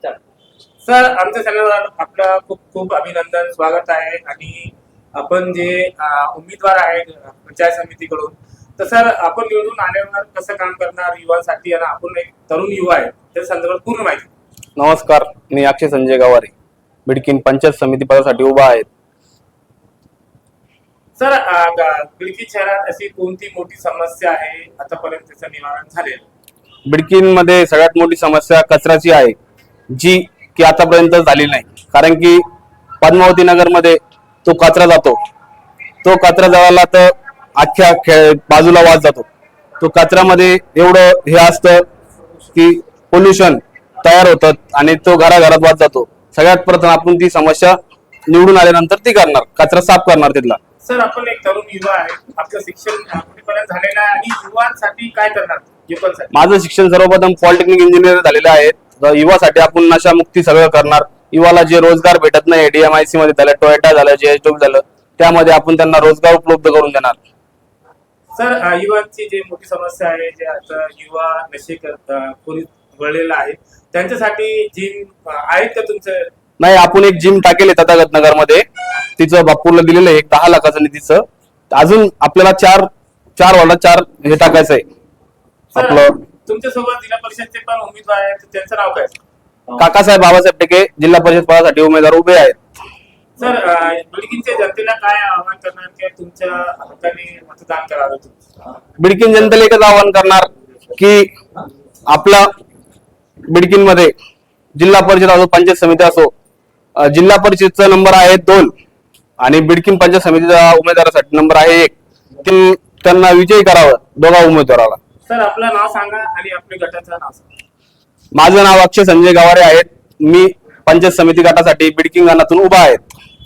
Sir, आमच्या चॅनलवर आपलं खूप खूप अभिनंदन, स्वागत आहे. आणि आपण जे उमेदवार आहेत पंचायत समितीकडून, तर सर आपण निवडून आल्यावर कसं काम करणार युवांसाठी, आणि आपण एक तरुण युवा आहे त्या संदर्भात पूर्ण माहिती. नमस्कार, मी अक्षय संजय गावारे, बिडकीन पंचायत समिती पदासाठी उभा आहे. सर, बिडकीन शहरात अशी कोणती मोठी समस्या आहे आतापर्यंत त्याचं निवारण झालेलं? बिडकीन मध्ये सगळ्यात मोठी समस्या कचऱ्याची आहे, जी की आतापर्यंत झाली नाही. कारण की पद्मावती नगर मध्ये तो कचरा जातो, तो कचरा जळाला तर अख्ख्या बाजूला वास जातो. तो कचऱ्यामध्ये एवढं हे असतं की पोल्युशन तयार होतात आणि तो घराघरात वास जातो. सगळ्यात प्रथम आपण ती समस्या निवडून आल्यानंतर ती करणार, कचरा साफ करणार तिथला. सर, आपण एक तरुण युवा आहे, आपलं शिक्षण कुठेपर्यंत झालेलं आहे आणि युवांसाठी काय करणार? माझं शिक्षण सर्वप्रथम पॉलिटेक्निक इंजिनियर झालेलं आहे. युवासाठी आपण नशामुक्ती सगळं करणार. युवाला जे रोजगार भेटत नाही, DMIC मध्ये झालं, टोयोटा झालं, JSW झालं, त्यामध्ये आपण त्यांना रोजगार उपलब्ध करून देणार. सर, युवांची जी मोठी समस्या आहे, जे आता युवा नशे कोणी वळलेला आहे, त्यांच्यासाठी जिम आहेत का तुमचं? नाही, आपण एक जिम टाकेल तथागत नगर मध्ये, तिचं बापूरला दिलेलं आहे 10 लाखाचं निधीचं. अजून आपल्याला चार हे टाकायचं आहे. आपलं तुमच्या सोबत जिल्हा परिषदचे पण उमेदवार आहेत, त्यांचं नाव काय? काकासाहेब बाबासाहेब टेके जिल्हा परिषद पदासाठी उमेदवार उभे आहेत. सर, बिडकीनच्या जनतेला काय आवाहन करणार की तुमच्या हाताने मतदान करावं? बिडकीन जनतेला एकच आवाहन करणार की आपला बिडकीन मध्ये जिल्हा परिषद असो, पंचायत समिती असो, जिल्हा परिषदचा नंबर आहे 2 आणि बिडकीन पंचायत समितीचा उमेदवारासाठी नंबर आहे 1. त्यांना विजयी करावं दोघा उमेदवाराला. सर, आपलं नाव सांगा आणि आपल्या गटाचं नाव सांगा. माझं नाव अक्षय संजय गावारे आहे. मी पंचायत समिती गटासाठी बिडकीन गणातून उभा आहे.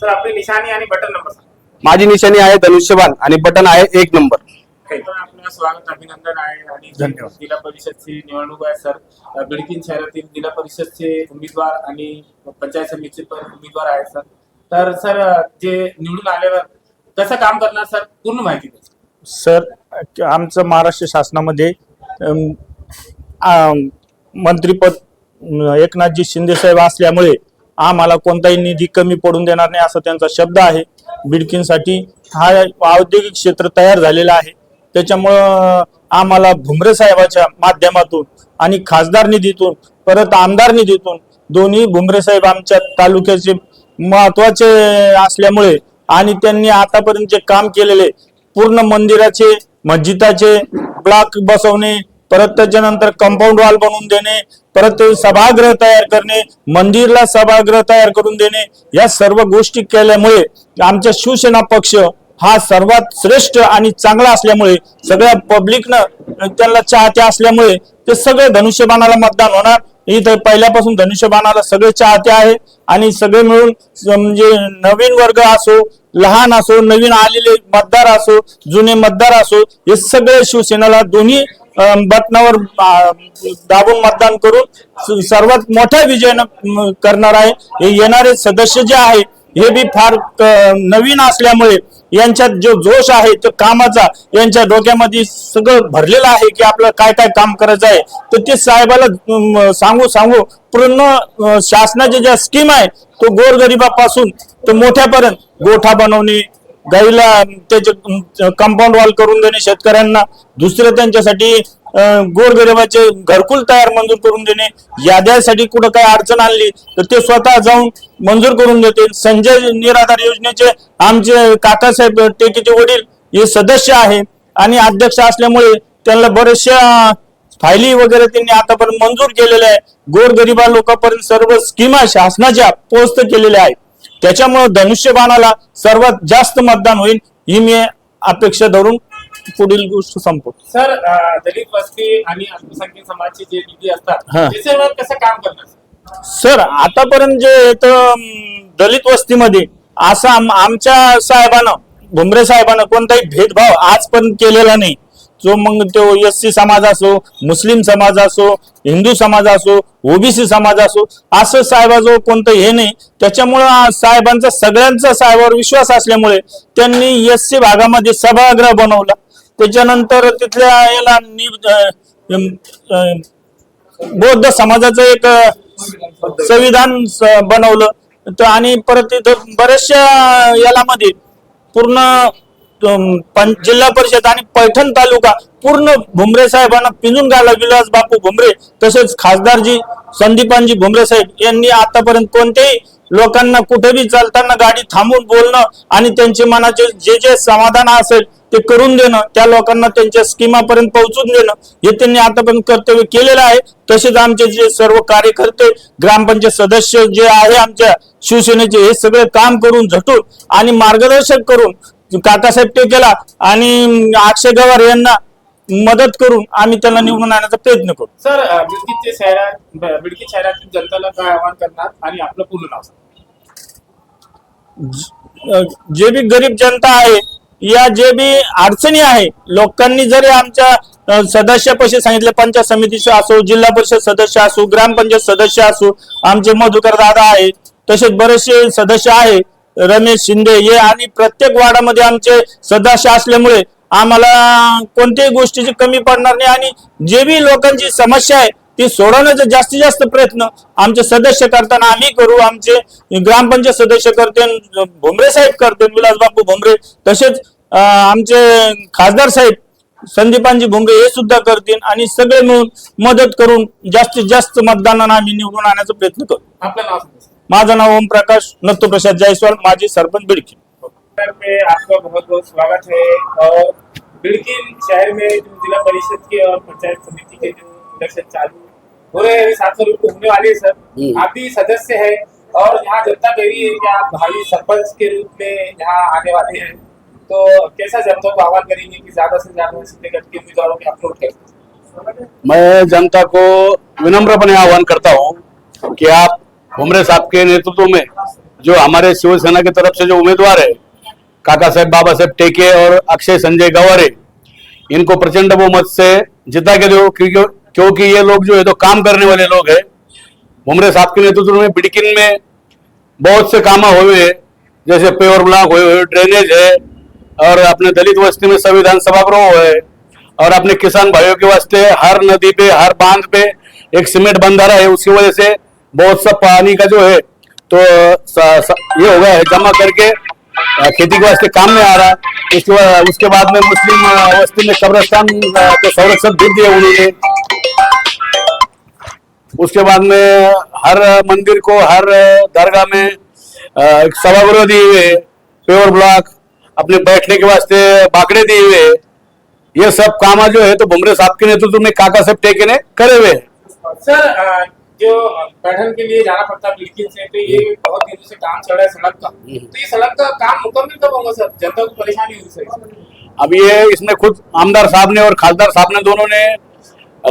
सर, आपली निशाणी आणि बटन नंबर सांगा. माझी निशाणी आहे धनुष्यबाण आणि बटन आहे 1 नंबर. आपलं स्वागत, अभिनंदन आहे. आणि जिल्हा परिषदची निवडणूक आहे सर. बिडकीन शहरातील जिल्हा परिषदचे उमेदवार आणि पंचायत समितीचे पण उमेदवार आहेत सर. तर सर, जे निवडून आल्यावर कसं काम करणार सर, पूर्ण माहिती द्या. सर, आमचं महाराष्ट्र शासनामध्ये मंत्रीपद एकनाथजी शिंदे साहेब असल्यामुळे आम्हाला कोणताही निधी कमी पडून देणार नाही असा त्यांचा शब्द आहे. बिडकीनसाठी हा औद्योगिक क्षेत्र तयार झालेला आहे. त्याच्यामुळं आम्हाला भुमरे साहेबाच्या माध्यमातून आणि खासदार निधीतून परत आमदार निधीतून दोन्ही भुमरे साहेब आमच्या तालुक्याचे महत्वाचे असल्यामुळे आणि त्यांनी आतापर्यंत जे काम केलेले पूर्ण मंदिराचे, मस्जिदाचे ब्लॉक बसवणे, परत त्याच्यानंतर कंपाऊंड वॉल बनवून देणे, परत सभागृह तयार करणे, मंदिरला सभागृह तयार करून देणे, या सर्व गोष्टी केल्यामुळे आमच्या शिवसेना पक्ष हा सर्वात श्रेष्ठ आणि चांगला असल्यामुळे सगळ्या पब्लिकनं त्यांना चाहते असल्यामुळे ते सगळे धनुष्यबाणाला मतदान होणार. इथं पहिल्यापासून धनुष्यबाणाला सगळे चाहते आहे आणि सगळे मिळून म्हणजे नवीन वर्ग असो, लहान असो, नवीन आलेले मतदार असो, जुने मतदार असो, हे सगळे शिवसेनेला दोन्ही बटनावर दाबून मतदान करून सर्वात मोठ्या विजयानं करणार आहे. हे येणारे सदस्य जे आहे हे बी फार नवीन असल्यामुळे यांच्यात जो जोश आहे तो कामाचा यांच्या डोक्यामध्ये सगळं भरलेलं आहे की आपलं काय काय काम करायचं आहे. तर ते साहेबाला सांगू पूर्ण शासनाच्या ज्या स्कीम आहे तो गोरगरिबापासून तर मोठ्यापर्यंत गोठा बनवणे, गाईला त्याचे कंपाऊंड वॉल करून देणे शेतकऱ्यांना, दुसरं त्यांच्यासाठी गोरगरिबाचे घरकुल तयार मंजूर करून देणे, याद्यासाठी कुठं काही अडचण आणली तर ते स्वतः जाऊन मंजूर करून देते. संजय निराधार योजनेचे आमचे काकासाहेब टेकेचे वडील हे सदस्य आहे आणि अध्यक्ष असल्यामुळे त्यांना बरेचशा फायली वगैरे त्यांनी आतापर्यंत मंजूर केलेल्या आहे. गोरगरिबा लोकांपर्यंत सर्व स्कीमा शासनाच्या पोहोच केलेल्या आहेत. त्याच्यामुळे धनुष्यबाणाला सर्वात जास्त मतदान होईल ही मी अपेक्षा धरून पुढील गोष्ट संपवतो. सर, दलित वस्ती आणि अल्पसंख्याक समाजाचे जे निधी असतात त्याच्यावर कसं काम करणार? सर, आतापर्यंत जे दलित वस्तीमध्ये असं आमच्या साहेबानं भुमरे साहेबानं कोणताही भेदभाव आजपर्यंत केलेला नाही. जो मग तो SC समाज असो, मुस्लिम समाज असो, हिंदू समाज असो, OBC समाज असो, असं साहेबाजवळ कोणतं हे नाही. त्याच्यामुळं साहेबांचा सगळ्यांचा साहेबावर विश्वास असल्यामुळे त्यांनी SC भागामध्ये सभागृह बनवला. त्याच्यानंतर तिथल्या याला बौद्ध समाजाचं एक संविधान बनवलं तर आणि परत इथं बऱ्याचशा याला मध्ये पूर्ण जिल्हा परिषद आणि पैठण तालुका पूर्ण भुमरे साहेबांना पिंजून गाला. विलास बापू भुमरे तसेच खासदारजी संदीपानजी भुमरे साहेब यांनी आतापर्यंत कोणत्याही लोकांना कुठेही चालताना गाडी थांबून बोलणं आणि त्यांचे मनाचे जे जे समाधान असेल ते करून देणं, त्या लोकांना त्यांच्या स्कीमापर्यंत पोहोचून देणं हे त्यांनी आतापर्यंत कर्तव्य केलेलं आहे. तसेच आमचे जे सर्व कार्यकर्ते ग्रामपंचायत सदस्य जे आहे आमच्या शिवसेनेचे हे सगळे काम करून झटून आणि मार्गदर्शक करून काकासाहेब टेकेला आणि अक्षय गवार यांना मदत करून आम्ही त्यांना निवडून आणण्याचा प्रयत्न करू. सर, बिडकी शहरातील जनतेला काय आवाहन करणार आणि आपलं पूर्ण नाव सांगा. जे बी गरीब जनता आहे या जे बी अडचणी आहे लोकांनी जरी आमच्या सदस्यापाशी सांगितले, पंचायत समितीचे असो, जिल्हा परिषद सदस्य असो, ग्रामपंचायत सदस्य असो, आमचे मधुकर दादा आहे, तसेच बरेचसे सदस्य आहे, रमेश शिंदे हे, आणि प्रत्येक वार्डामध्ये आमचे सदस्य असल्यामुळे आम्हाला कोणत्याही गोष्टीची कमी पडणार नाही आणि जे बी लोकांची समस्या आहे ती सोडवण्याचा जास्तीत जास्त प्रयत्न आमचे सदस्य करताना आम्ही करू. आमचे ग्रामपंचायत सदस्य करते, भुमरे साहेब करते, विलास बापू भुमरे, तसेच आमचे खासदार साहेब संदीपानजी भुमरे हे सुद्धा करतील आणि सगळे मिळून मदत करून जास्तीत जास्त मतदानानं आम्ही निवडून आणण्याचा प्रयत्न करू. आपलं नाव सांगा. माझं नाव ओम प्रकाश नत्तूप्रसाद जायसवाल, माजी सरपंच बिडकी. सर, में आपका बहुत बहुत स्वागत है. और बिडकी शहर में जो जिला परिषद के और पंचायत समिति के जो इलेक्शन चालू हो रहे हैं 7 फरवरी को होने वाले हैं सर, आप भी सदस्य है और यहाँ जनता कह रही है कि आप भावी सरपंच के रूप में यहाँ आने वाले हैं, तो कैसा जनता को आह्वान करेंगे कि ज्यादा से ज्यादा सीटें करके उम्मीदवारों के अपलोड करें. मैं जनता को विनम्रपणे आह्वान करता हूँ कि आप भुमरे साहब के नेतृत्व में जो हमारे शिवसेना की तरफ से जो उम्मीदवार है काका साहेब बाबा साहेब टेके और अक्षय संजय गवारे, इनको प्रचंड बहुमत से जिता के दो, क्योंकि ये लोग जो है तो काम करने वाले लोग हैं. भुमरे साहब के नेतृत्व में बिडकिन में बहुत से काम हुए हैं, जैसे पेवर ब्लॉक हुए, ड्रेनेज है, और अपने दलित बस्ती में संविधान सभागृह है, और अपने किसान भाइयों के वास्ते हर नदी पे हर बांध पे एक सीमेंट बंधारा है. उसकी वजह से बहुत सा पानी का जो है तो ये हो गया है जमा करके खेती के वास्ते काम में आ रहा है. उसके बाद में मुस्लिम बस्ती में कब्रिस्तान को संरक्षण भी दिया उन्होंने. उसके बाद में हर मंदिर को हर दरगाह में एक सभागृह दिए हुए, पेवर ब्लॉक, अपने बैठने के वास्ते बाकड़े दिए हुए. ये सब काम जो है तो भुमरे साहब के नेतृत्व में काका साहब टेके ने करे हुए. सर, जो पैठन के लिए जाना पड़ता है बिडकिन से, तो ये बहुत दिनों से काम चल रहा है सड़क का, तो ये सड़क का काम मुकम्मल कब होगा सर? जनता को परेशानी हुई सर. अब ये इसमें खुद आमदार साहब ने और खासदार साहब ने दोनों ने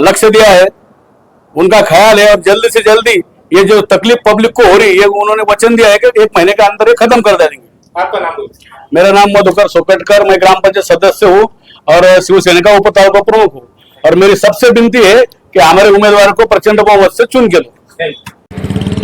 लक्ष्य दिया है. उनका ख्याल है और जल्दी से जल्दी ये जो तकलीफ पब्लिक को हो रही है उन्होंने वचन दिया है कि 1 महीने के अंदर ये खत्म कर देंगे. आपका नाम बोलिए. मेरा नाम मधुकर सोकटकर, मैं ग्राम पंचायत सदस्य हूँ और शिवसेना का उप तालुका प्रमुख हूँ. और मेरी सबसे विनती है कि हमारे उम्मीदवार को प्रचंड बहुमत से चुन के लो. Thank you.